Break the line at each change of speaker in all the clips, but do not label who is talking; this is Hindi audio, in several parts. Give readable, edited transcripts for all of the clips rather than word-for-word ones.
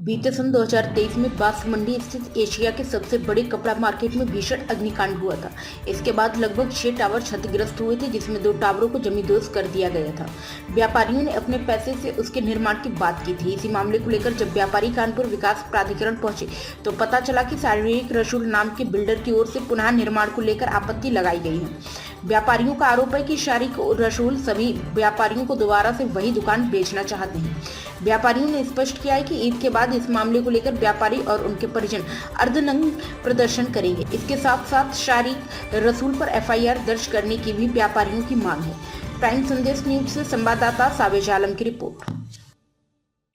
बीते सन 2023 में बांस मंडी स्थित एशिया के सबसे बड़े कपड़ा मार्केट में भीषण अग्निकांड हुआ था। इसके बाद लगभग 6 टावर क्षतिग्रस्त हुए थे, जिसमें 2 टावरों को जमींदोज कर दिया गया था। व्यापारियों ने अपने पैसे से उसके निर्माण की बात की थी। इसी मामले को लेकर जब व्यापारी कानपुर विकास प्राधिकरण पहुंचे तो पता चला कि शारीरिक रसूल नाम के बिल्डर की ओर से पुनः निर्माण को लेकर आपत्ति लगाई गई है। व्यापारियों का आरोप है कि शारीरिक रसूल सभी व्यापारियों को दोबारा से वही दुकान बेचना चाहते हैं। व्यापारियों ने स्पष्ट किया है कि ईद के बाद इस मामले को लेकर व्यापारी और उनके परिजन अर्धनग्न प्रदर्शन करेंगे। इसके साथ साथ शारीरिक रसूल पर एफआईआर दर्ज करने की भी व्यापारियों की मांग है। प्राइम संदेश न्यूज से संवाददाता सावेज आलम की रिपोर्ट।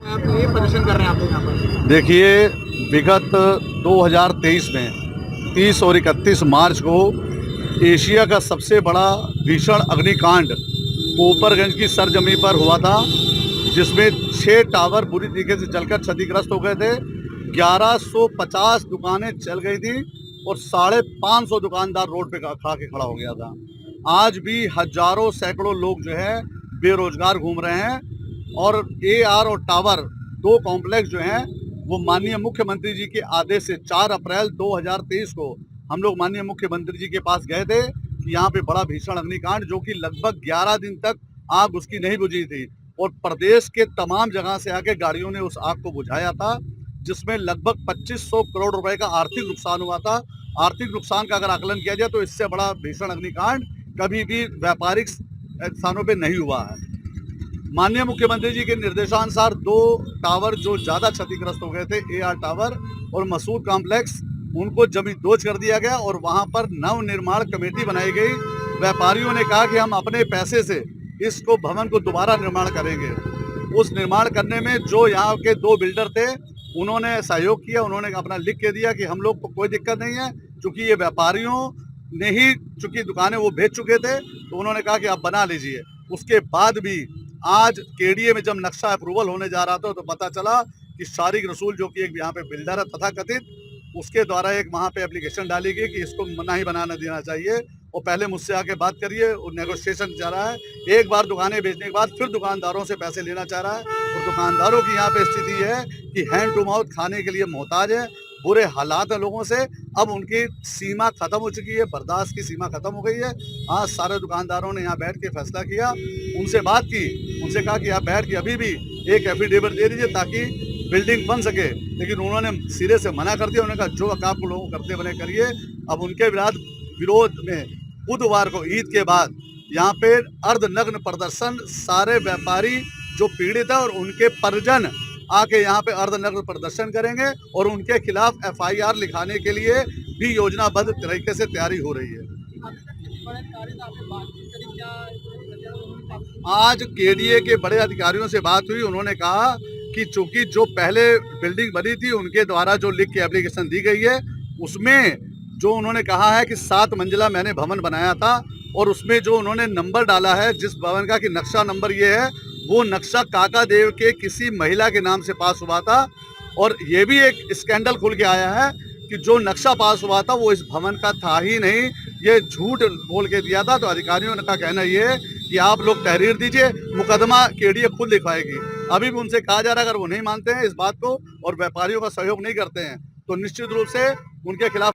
आप ये प्रदर्शन कर रहे हैं आप यहाँ पर?
देखिए, विगत 2023 में 30 और 31 मार्च को एशिया का सबसे बड़ा भीषण अग्निकांड कोपरगंज की सरजमी पर हुआ था, जिसमें 6 टावर बुरी तरीके से जलकर क्षतिग्रस्त हो गए थे। 1150 दुकानें जल गई थी और 550 दुकानदार रोड पे खड़ा हो गया था। आज भी हजारों सैकड़ों लोग जो है बेरोजगार घूम रहे हैं और AR और टावर 2 कॉम्प्लेक्स जो हैं वो माननीय मुख्यमंत्री जी के आदेश से 4 अप्रैल 2023 को हम लोग माननीय मुख्यमंत्री जी के पास गए थे कि यहाँ पे बड़ा भीषण अग्निकांड, जो कि लगभग 11 दिन तक आग उसकी नहीं बुझी थी और प्रदेश के तमाम जगह से आके गाड़ियों ने उस आग को बुझाया था, जिसमें लगभग 2500 करोड़ रुपए का आर्थिक नुकसान हुआ था। आर्थिक नुकसान का अगर आकलन किया जाए तो इससे बड़ा भीषण अग्निकांड कभी भी व्यापारिक स्थानों पे नहीं हुआ है। माननीय मुख्यमंत्री जी के निर्देशानुसार 2 टावर जो ज्यादा क्षतिग्रस्त हो गए थे, AR टावर और मसूद कॉम्प्लेक्स, उनको जमींदोज कर दिया गया और वहां पर नव निर्माण कमेटी बनाई गई। व्यापारियों ने कहा कि हम अपने पैसे से इसको भवन को दोबारा निर्माण करेंगे। उस निर्माण करने में जो यहाँ के 2 बिल्डर थे उन्होंने सहयोग किया। उन्होंने अपना लिख के दिया कि हम लोग को कोई दिक्कत नहीं है, क्योंकि ये व्यापारियों ने ही चूंकि दुकानें वो बेच चुके थे, तो उन्होंने कहा कि आप बना लीजिए। उसके बाद भी आज KDA में जब नक्शा अप्रूवल होने जा रहा था तो पता चला कि शारीरिक रसूल, जो कि एक यहाँ पे बिल्डर है तथाकथित, उसके द्वारा एक वहाँ पे एप्लीकेशन डाली गई कि इसको मना ही बनाना देना चाहिए और पहले मुझसे आके बात करिए। और नेगोशिएशन जा रहा है। एक बार दुकानें बेचने के बाद फिर दुकानदारों से पैसे लेना चाह रहा है और दुकानदारों की यहाँ पे स्थिति है कि हैंड टू माउथ खाने के लिए मोहताज है। बुरे हालात है लोगों से। अब उनकी सीमा खत्म हो चुकी है, बर्दाश्त की सीमा खत्म हो गई है। आज सारे दुकानदारों ने यहाँ बैठ के फैसला किया, उनसे बात की, उनसे कहा कि आप बैठ के अभी भी एक एफिडेविट दे दीजिए ताकि बिल्डिंग बन सके, लेकिन उन्होंने सिरे से मना कर दिया। उन्होंने कहा जो आप लोगों को करते बने करिए। अब उनके विरोध में बुधवार को ईद के बाद यहाँ पे अर्धनग्न प्रदर्शन, सारे व्यापारी जो पीड़ित है और उनके परिजन आके यहाँ पे अर्धनग्न प्रदर्शन करेंगे और उनके खिलाफ FIR लिखाने के लिए भी योजनाबद्ध तरीके से तैयारी हो रही है। आज KDA के बड़े अधिकारियों से बात हुई। उन्होंने कहा कि चूंकि जो पहले बिल्डिंग बनी थी उनके द्वारा जो लिख के एप्लीकेशन दी गई है, उसमें जो उन्होंने कहा है कि 7 मंजिला मैंने भवन बनाया था और उसमें जो उन्होंने नंबर डाला है जिस भवन का कि नक्शा नंबर ये है, वो नक्शा काका देव के किसी महिला के नाम से पास हुआ था। और ये भी एक स्कैंडल खुल के आया है कि जो नक्शा पास हुआ था वो इस भवन का था ही नहीं, ये झूठ बोल के दिया था। तो अधिकारियों का कहना ये है कि आप लोग तहरीर दीजिए, मुकदमा KDA खुद लिखवाएगी। अभी भी उनसे कहा जा रहा है अगर वो नहीं मानते हैं इस बात को और व्यापारियों का सहयोग नहीं करते हैं तो निश्चित रूप से उनके खिलाफ